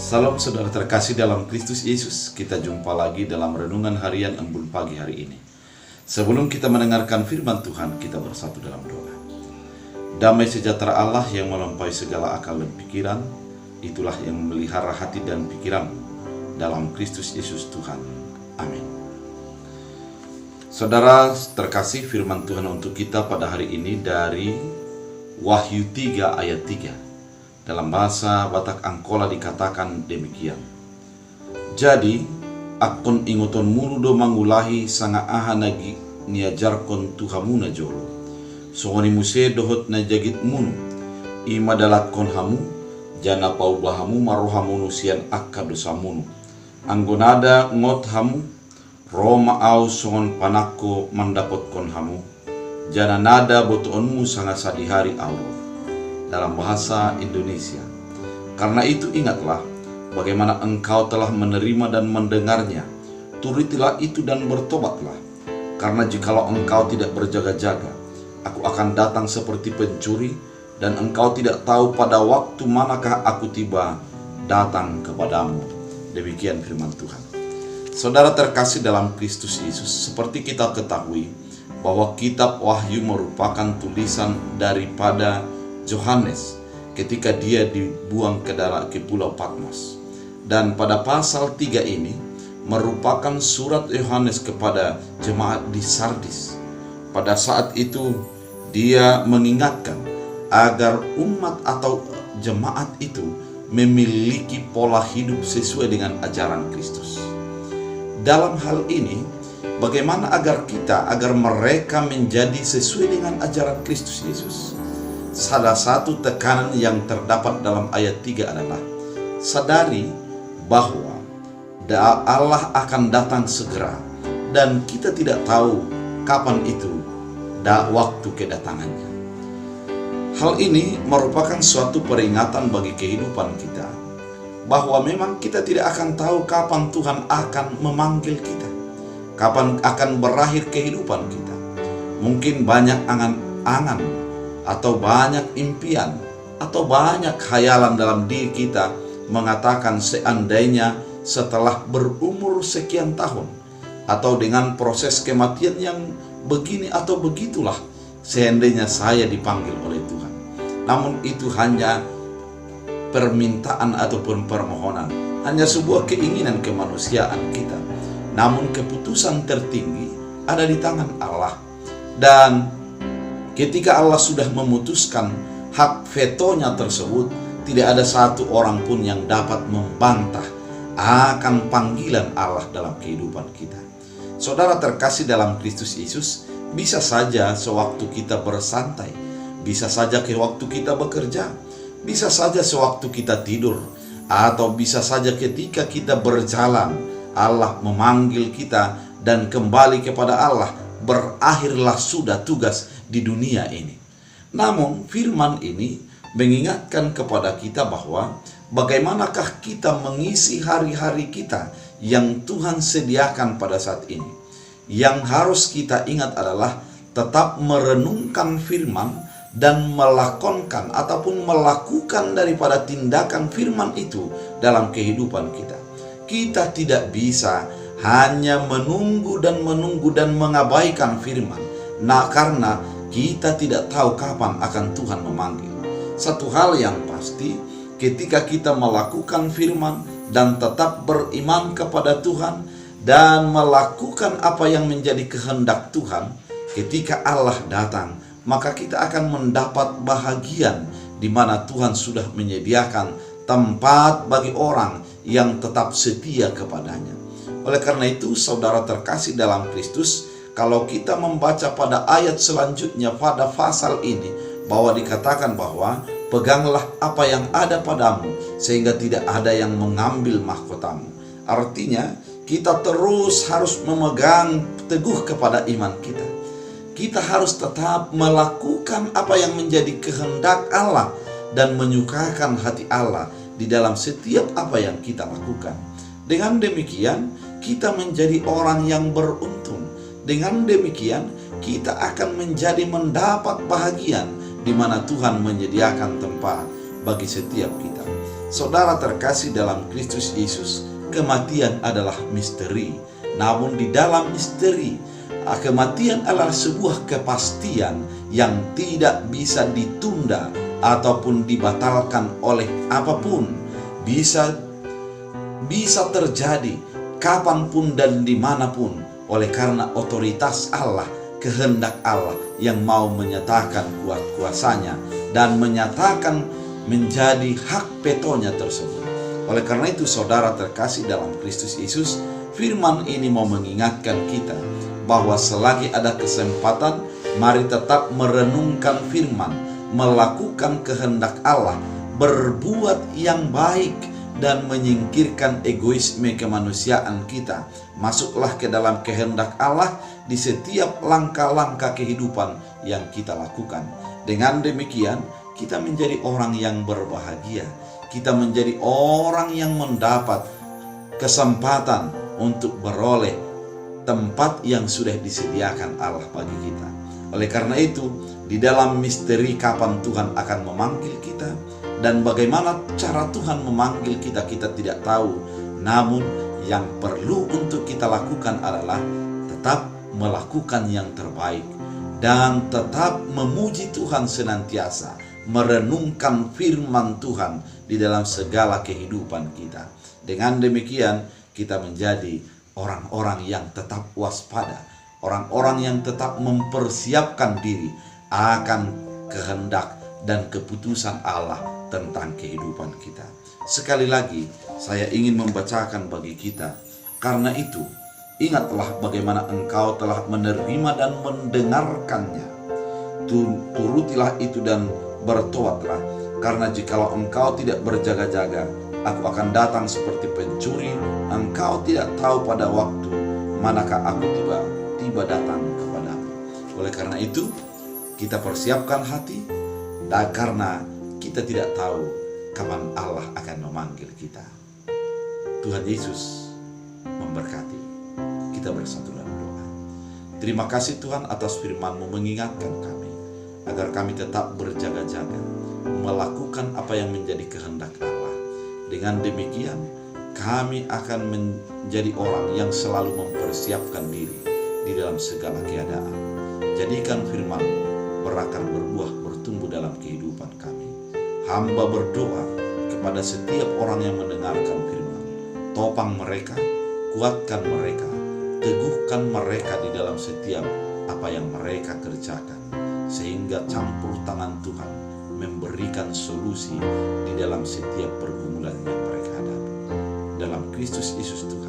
Salam saudara terkasih dalam Kristus Yesus. Kita jumpa lagi dalam renungan harian embun pagi hari ini. Sebelum kita mendengarkan firman Tuhan, kita bersatu dalam doa. Damai sejahtera Allah yang melampaui segala akal dan pikiran, itulah yang memelihara hati dan pikiran dalam Kristus Yesus Tuhan. Amin. Saudara terkasih, firman Tuhan untuk kita pada hari ini dari Wahyu 3 ayat 3. Dalam bahasa Batak Angkola dikatakan demikian. Jadi, akon ingoton mulu do mangulahi sanga aha nagi niajarkon tuhamuna jolo. Songoni muse dohot na jagit munu. Ima dalat kon hamu, jana paubahamu marohamu nusian akka dosamunu. Anggonada ngot hamu, roma au songon panako mandapot kon hamu. Jana nada botoonmu sanga sadihari Allah. Dalam bahasa Indonesia. Karena itu ingatlah bagaimana engkau telah menerima dan mendengarnya. Turutilah itu dan bertobatlah. Karena jikalau engkau tidak berjaga-jaga, aku akan datang seperti pencuri, dan engkau tidak tahu pada waktu manakah aku tiba datang kepadamu. Demikian firman Tuhan. Saudara terkasih dalam Kristus Yesus, seperti kita ketahui bahwa kitab Wahyu merupakan tulisan daripada Yohanes ketika dia dibuang ke Pulau Patmos. Dan pada pasal 3 ini merupakan surat Yohanes kepada jemaat di Sardis. Pada saat itu dia mengingatkan agar umat atau jemaat itu memiliki pola hidup sesuai dengan ajaran Kristus. Dalam hal ini, bagaimana agar mereka menjadi sesuai dengan ajaran Kristus Yesus? Salah satu tekanan yang terdapat dalam ayat 3 adalah sadari bahwa Allah akan datang segera dan kita tidak tahu kapan itu waktu kedatangannya. Hal ini merupakan suatu peringatan bagi kehidupan kita bahwa memang kita tidak akan tahu kapan Tuhan akan memanggil kita, kapan akan berakhir kehidupan kita. Mungkin banyak angan-angan atau banyak impian atau banyak khayalan dalam diri kita mengatakan seandainya setelah berumur sekian tahun atau dengan proses kematian yang begini atau begitulah seandainya saya dipanggil oleh Tuhan. Namun itu hanya permintaan ataupun permohonan, hanya sebuah keinginan kemanusiaan kita. Namun keputusan tertinggi ada di tangan Allah, dan ketika Allah sudah memutuskan hak vetonya tersebut, tidak ada satu orang pun yang dapat membantah akan panggilan Allah dalam kehidupan kita. Saudara terkasih dalam Kristus Yesus, bisa saja sewaktu kita bersantai, bisa saja waktu kita bekerja, bisa saja sewaktu kita tidur, atau bisa saja ketika kita berjalan, Allah memanggil kita dan kembali kepada Allah. Berakhirlah sudah tugas di dunia ini. Namun firman ini mengingatkan kepada kita bahwa bagaimanakah kita mengisi hari-hari kita yang Tuhan sediakan pada saat ini. Yang harus kita ingat adalah tetap merenungkan firman dan melakukan daripada tindakan firman itu dalam kehidupan kita. Kita tidak bisa hanya menunggu dan mengabaikan firman. Nah, karena kita tidak tahu kapan akan Tuhan memanggil. Satu hal yang pasti, ketika kita melakukan firman dan tetap beriman kepada Tuhan dan melakukan apa yang menjadi kehendak Tuhan, ketika Allah datang, maka kita akan mendapat bahagian di mana Tuhan sudah menyediakan tempat bagi orang yang tetap setia kepadanya. Oleh karena itu, saudara terkasih dalam Kristus, kalau kita membaca pada ayat selanjutnya pada pasal ini, bahwa dikatakan bahwa peganglah apa yang ada padamu, sehingga tidak ada yang mengambil mahkotamu. Artinya, kita terus harus memegang teguh kepada iman kita. Kita harus tetap melakukan apa yang menjadi kehendak Allah dan menyukakan hati Allah di dalam setiap apa yang kita lakukan. Dengan demikian, kita menjadi orang yang beruntung. Dengan demikian, kita akan mendapat bahagian di mana Tuhan menyediakan tempat bagi setiap kita. Saudara terkasih dalam Kristus Yesus, kematian adalah misteri. Namun di dalam misteri, kematian adalah sebuah kepastian yang tidak bisa ditunda ataupun dibatalkan oleh apapun. Bisa terjadi kapanpun dan dimanapun, oleh karena otoritas Allah, kehendak Allah yang mau menyatakan kuasanya dan menyatakan menjadi hak petonya tersebut. Oleh karena itu, saudara terkasih dalam Kristus Yesus, firman ini mau mengingatkan kita bahwa selagi ada kesempatan, mari tetap merenungkan firman, melakukan kehendak Allah, berbuat yang baik, dan menyingkirkan egoisme kemanusiaan kita. Masuklah ke dalam kehendak Allah di setiap langkah-langkah kehidupan yang kita lakukan. Dengan demikian, kita menjadi orang yang berbahagia. Kita menjadi orang yang mendapat kesempatan untuk beroleh tempat yang sudah disediakan Allah bagi kita. Oleh karena itu, di dalam misteri kapan Tuhan akan memanggil kita dan bagaimana cara Tuhan memanggil kita, kita tidak tahu. Namun yang perlu untuk kita lakukan adalah tetap melakukan yang terbaik dan tetap memuji Tuhan senantiasa, merenungkan firman Tuhan di dalam segala kehidupan kita. Dengan demikian kita menjadi orang-orang yang tetap waspada, orang-orang yang tetap mempersiapkan diri akan kehendak dan keputusan Allah tentang kehidupan kita. Sekali lagi saya ingin membacakan bagi kita. Karena itu, ingatlah bagaimana engkau telah menerima dan mendengarkannya. Turutilah itu dan bertobatlah, karena jikalau engkau tidak berjaga-jaga, aku akan datang seperti pencuri. Engkau tidak tahu pada waktu manakah aku tiba datang kepadamu. Oleh karena itu, kita persiapkan hati, dan karena kita tidak tahu kapan Allah akan memanggil kita. Tuhan Yesus memberkati. Kita bersatu dalam doa. Terima kasih Tuhan atas firman-Mu mengingatkan kami agar kami tetap berjaga-jaga, melakukan apa yang menjadi kehendak Allah. Dengan demikian, kami akan menjadi orang yang selalu mempersiapkan diri di dalam segala keadaan. Jadikan firman-Mu berakar, berbuah, bertumbuh dalam kehidupan kami. Hamba berdoa kepada setiap orang yang mendengarkan firman. Topang mereka, kuatkan mereka, teguhkan mereka di dalam setiap apa yang mereka kerjakan, sehingga campur tangan Tuhan memberikan solusi di dalam setiap pergumulan yang mereka hadapi. Dalam Kristus Yesus Tuhan